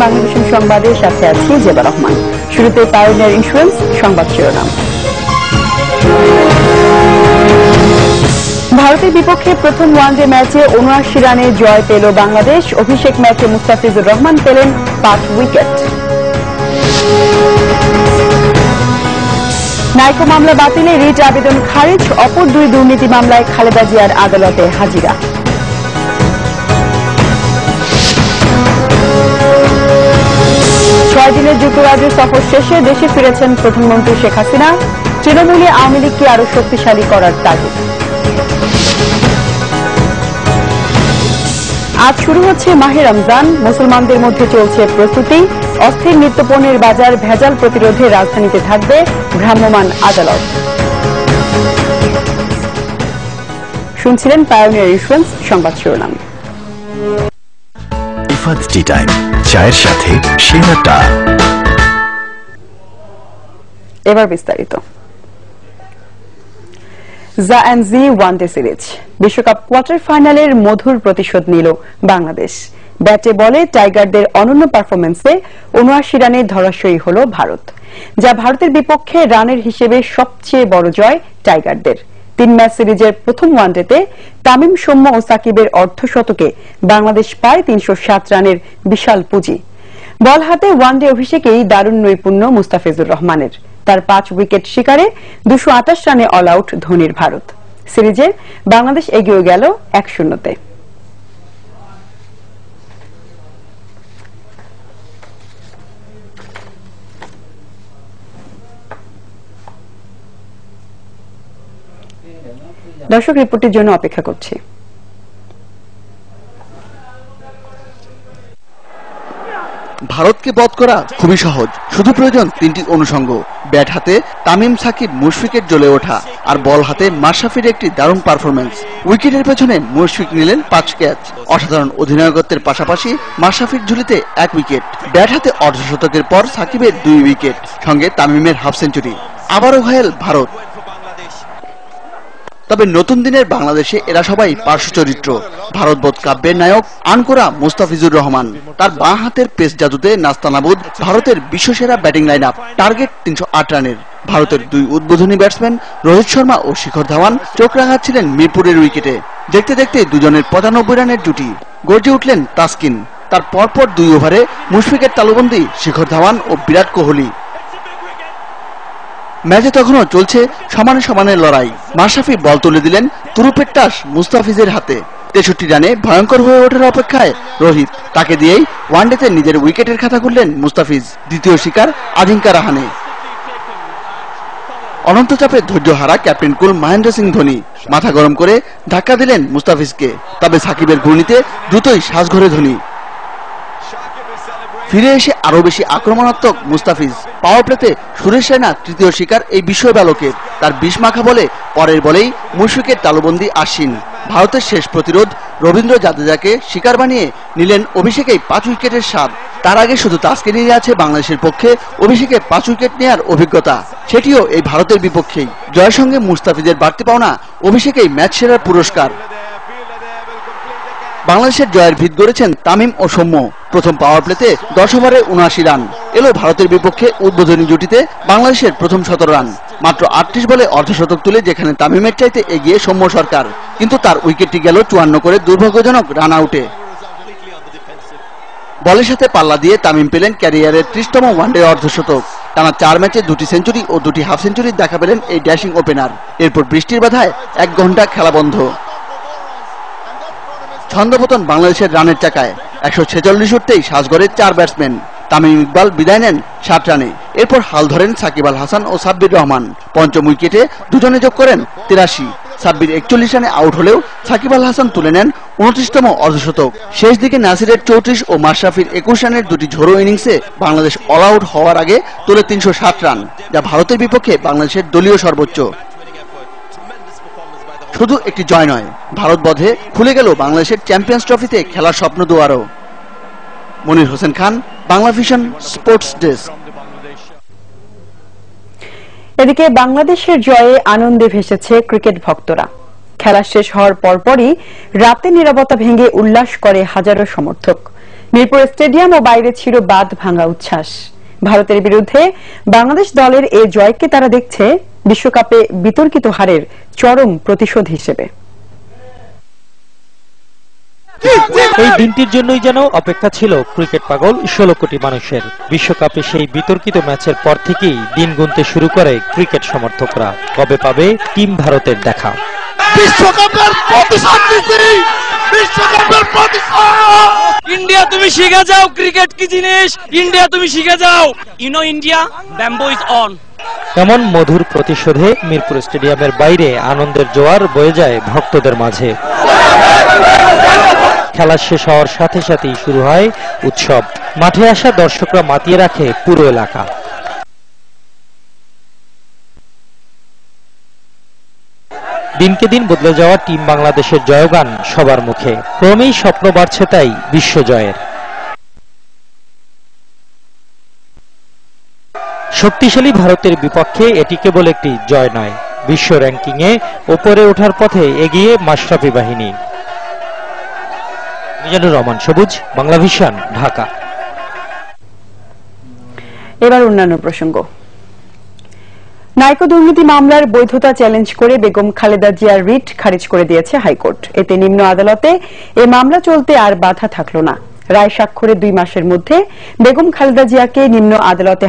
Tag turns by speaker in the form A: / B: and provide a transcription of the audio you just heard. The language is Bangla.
A: বাংলাদেশের সংবাদের সাথে আছি জেবা রহমান। শুরুতে পায়োনিয়ার ইন্স্যুরেন্স সংবাদ শিরোনাম। ভারতের বিপক্ষে প্রথম ওয়ানডে ম্যাচে ৭৯ রানে জয় পেল বাংলাদেশ। অভিষেক ম্যাচে মুস্তাফিজুর রহমান পেলেন ৫ উইকেট। নাইকো মামলা বাতিলে রিট আবেদন খারিজ। অপর ২ দুর্নীতি মামলায় খালেদা জিয়ার আদালতে হাজিরা। ৬ দিনের যুক্তরাজ্য সফর শেষে দেশে ফিরেছেন প্রধানমন্ত্রী শেখ হাসিনা। তৃণমূলে আওয়ামী লীগকে আরো শক্তিশালী করার তাগিদ। আজ শুরু হচ্ছে মাহে রমজান। মুসলমানদের মধ্যে চলছে প্রস্তুতি। অস্থির নিত্যপণ্যের বাজার, ভেজাল প্রতিরোধে রাজধানীতে থাকবে ভ্রাম্যমাণ আদালত। শুনছিলেন পায়োনিয়ার ইন্স্যুরেন্স সংবাদ শিরোনাম।
B: ইফাত টি টাইম, চায়ের সাথে সেরাটা।
A: এবার বিস্তারিত। জাএনজি ওয়ানডে সিরিজ বিশ্বকাপ কোয়ার্টার ফাইনালের মধুর প্রতিশোধ নিল বাংলাদেশ। ব্যাটে বলে টাইগারদের অনন্য পারফরমেন্সে ৭৯ রানে ধরাশয়ী হল ভারত, যা ভারতের বিপক্ষে রানের হিসেবে সবচেয়ে বড় জয় টাইগারদের। ৩ ম্যাচ সিরিজের প্রথম ওয়ানডেতে তামিম, সৌম্য ও সাকিবের অর্ধশতকে বাংলাদেশ পায় ৩০৭ রানের বিশাল পুঁজি। বল হাতে ওয়ানডে অভিষেকেই দারুণ নৈপুণ্য মুস্তাফিজুর রহমানের। তার ৫ উইকেট শিকারে ২২৮ রানে অল আউট ধোনির ভারত। সিরিজে বাংলাদেশ এগিয়ে গেল ১-০-তে। দর্শক রিপোর্টের জন্য অপেক্ষা করছি।
C: ভারতকে বধ করা খুবই সহজ, শুধু প্রয়োজন ৩টি অনুষঙ্গ। ব্যাট হাতে তামিম, সাকিব, মুশফিকের জ্বলে ওঠা, আর বল হাতে মাশরাফির একটি দারুণ পারফরমেন্স। উইকেটের পেছনে মুশফিক নিলেন ৫ ক্যাচ। অসাধারণ অধিনায়কত্বের পাশাপাশি মাশরাফির ঝুলিতে ১ উইকেট। ব্যাট হাতে অর্ধশতকের পর সাকিবের ২ উইকেট, সঙ্গে তামিমের হাফ সেঞ্চুরি। আবারও ঘায়েল ভারত। তবে নতুন দিনের বাংলাদেশে এরা সবাই পার্শ্ব চরিত্র। ভারতবোধ কাব্যের নায়ক আনকোরা মুস্তাফিজুর রহমান। তার বাঁ হাতের পেস জাদুতে নাস্তানাবুদ ভারতের বিশ্বসেরা ব্যাটিং লাইন আপ। টার্গেট ৩০৮ রানের। ভারতের ২ উদ্বোধনী ব্যাটসম্যান রোহিত শর্মা ও শিখর ধাওয়ান চোখ রাঙাচ্ছিলেন মিরপুরের উইকেটে। দেখতে দেখতে দুজনের ৯৫ রানের জুটি। গর্জে উঠলেন তাসকিন। তার পরপর ২ ওভারে মুশফিকের তালুবন্দি শিখর ধাওয়ান ও বিরাট কোহলি। ম্যাচে তখনও চলছে সমানে সমানে লড়াই। মাশরাফি বল তুলে দিলেন তুরুপের টাস মুস্তাফিজের হাতে। ৬৩ রানে ভয়ঙ্কর হয়ে ওঠার অপেক্ষায় রোহিত। তাকে দিয়েই ওয়ানডেতে নিজের উইকেটের খাতা খুললেন মুস্তাফিজ। দ্বিতীয় শিকার আজিঙ্কা রাহানে। অনন্ত চাপে ধৈর্যহারা ক্যাপ্টেন কুল মহেন্দ্র সিং ধোনি মাথা গরম করে ধাক্কা দিলেন মুস্তাফিজকে। তবে সাকিবের ঘূর্ণিতে দ্রুতই শ্বাসঘরে ধোনি। ফিরে এসে আরো বেশি আক্রমণাত্মক মুস্তাফিজ। পাওয়ার প্লেতে সুরেশ রায়না তৃতীয় শিকার এই বিশ্ববালকের। তার ২০ মাখা বলে পরের বলেই মুশফিকের তালুবন্দি আশ্বিন। ভারতের শেষ প্রতিরোধ রবীন্দ্র জাদেজাকে শিকার বানিয়ে নিলেন অভিষেকেই ৫ উইকেটের স্বাদ। তার আগে শুধু তাসকিনেরই আছে বাংলাদেশের পক্ষে অভিষেকে ৫ উইকেট নেওয়ার অভিজ্ঞতা, সেটিও এই ভারতের বিপক্ষেই। জয়ের সঙ্গে মুস্তাফিজের বাড়তি পাওনা অভিষেকেই ম্যাচ সেরার পুরস্কার। বাংলাদেশের জয়ের ভিত গড়েছেন তামিম ও সৌম্য। প্রথম পাওয়ার প্লেতে ১০ ওভারে ৭৯ রান এলো ভারতের বিপক্ষে উদ্বোধনী জুটিতে বাংলাদেশের প্রথম ১৭ রান। মাত্র ৩৮ বলে অর্ধশতক তুলে যেখানে তামিমের চাইতে এগিয়ে সৌম্য সরকার, কিন্তু তার উইকেটটি গেল ৫৪ করে দুর্ভাগ্যজনক রান আউটে। বলের সাথে পাল্লা দিয়ে তামিম পেলেন ক্যারিয়ারের ৩০তম ওয়ানডে অর্ধশতক। টানা ৪ ম্যাচে ২টি সেঞ্চুরি ও ২টি হাফ সেঞ্চুরির দেখা পেলেন এই ড্যাশিং ওপেনার। এরপর বৃষ্টির বাধায় ১ ঘন্টা খেলা বন্ধ। ছন্দপতন বাংলাদেশের রানের চাকায়। ১৪৬ উঠতেই শ্বাসঘরে ৪ ব্যাটসম্যান। তামিম ইকবাল বিদায় নেন ৬০ রানে। এরপর হাল ধরেন সাকিব আল হাসান ও সাব্বির রহমান। পঞ্চম উইকেটে দুজনে যোগ করেন ৮৩। সাব্বির ৪১ রানে আউট হলেও সাকিব আল হাসান তুলে নেন ২৯তম অর্ধশতক। শেষ দিকে নাসিরের ৩৪ ও মাশরাফির ২১ রানের দুটি ঝোড়ো ইনিংসে বাংলাদেশ অল আউট হওয়ার আগে তোলে ৩৬০ রান, যা ভারতের বিপক্ষে বাংলাদেশের দলীয় সর্বোচ্চ। শুধু একটি জয় নয়, ভারত বধে খুলে গেল বাংলাদেশের চ্যাম্পিয়ন্স ট্রফিতে খেলার স্বপ্ন দুয়ারও। Monir Hossain Khan, Bangla vision sports desk.
A: এদিকে বাংলাদেশের জয়ে আনন্দে ভেসেছে ক্রিকেট ভক্তরা। খেলা শেষ হওয়ার পরপরই রাতে নীরবতা ভেঙে উল্লাস করে হাজারো সমর্থক। মিরপুর স্টেডিয়াম ও বাইরে ছিল বাঁধ ভাঙা উচ্ছ্বাস। ভারতের বিরুদ্ধে বাংলাদেশ দলের এ জয়কে তারা দেখছে বিশ্বকাপে বিতর্কিত হারের চরম প্রতিশোধ হিসেবে।
D: এই দিনটির জন্যই যেন অপেক্ষা ছিল ক্রিকেট পাগল 16 কোটি মানুষের। বিশ্বকাপে সেই বিতর্কিত ম্যাচের পর থেকেই দিন গুনতে শুরু করে ক্রিকেট সমর্থকরা, কবে পাবে টিম ভারতের দেখা।
E: বিশ্বকাপের প্রতিশোধ নিছি, বিশ্বকাপের প্রতিশোধ।
F: ইন্ডিয়া তুমি শিখে যাও ক্রিকেট কি জিনিস, ইন্ডিয়া তুমি শিখে যাও। You know India, bamboo is on.
D: এমন মধুর প্রতিশোধে মিরপুর স্টেডিয়ামের বাইরে আনন্দের জোয়ার বয়ে যায় ভক্তদের মাঝে। খেলা শেষ হওয়ার সাথে সাথেই শুরু হয় উৎসব। মাঠে আসা দর্শকরা মাতিয়ে রাখে পুরো এলাকা। দিনকে দিন বদলে যাওয়া টিম বাংলাদেশের জয়গান সবার মুখে। ক্রমেই স্বপ্ন বাড়ছে তাই বিশ্বজয়ের। শক্তিশালী ভারতের বিপক্ষে এটি কেবল একটি জয় নয়, বিশ্ব র্যাঙ্কিংয়ে ওপরে ওঠার পথে এগিয়ে মাশরাফি বাহিনী। মিজানুর রহমান সবুজ, বাংলা ভিশন, ঢাকা।
A: এবার অন্যান্য প্রসঙ্গ। নাইকো দুর্নীতি মামলার বৈধতা চ্যালেঞ্জ করে বেগম খালেদা জিয়ার রিট খারিজ করে দিয়েছে হাইকোর্ট। এতে নিম্ন আদালতে এ মামলা চলতে আর বাধা থাকল না। রায় স্বাক্ষরের 2 মাসের মধ্যে বেগম খালেদা জিয়াকে নিম্ন আদালতে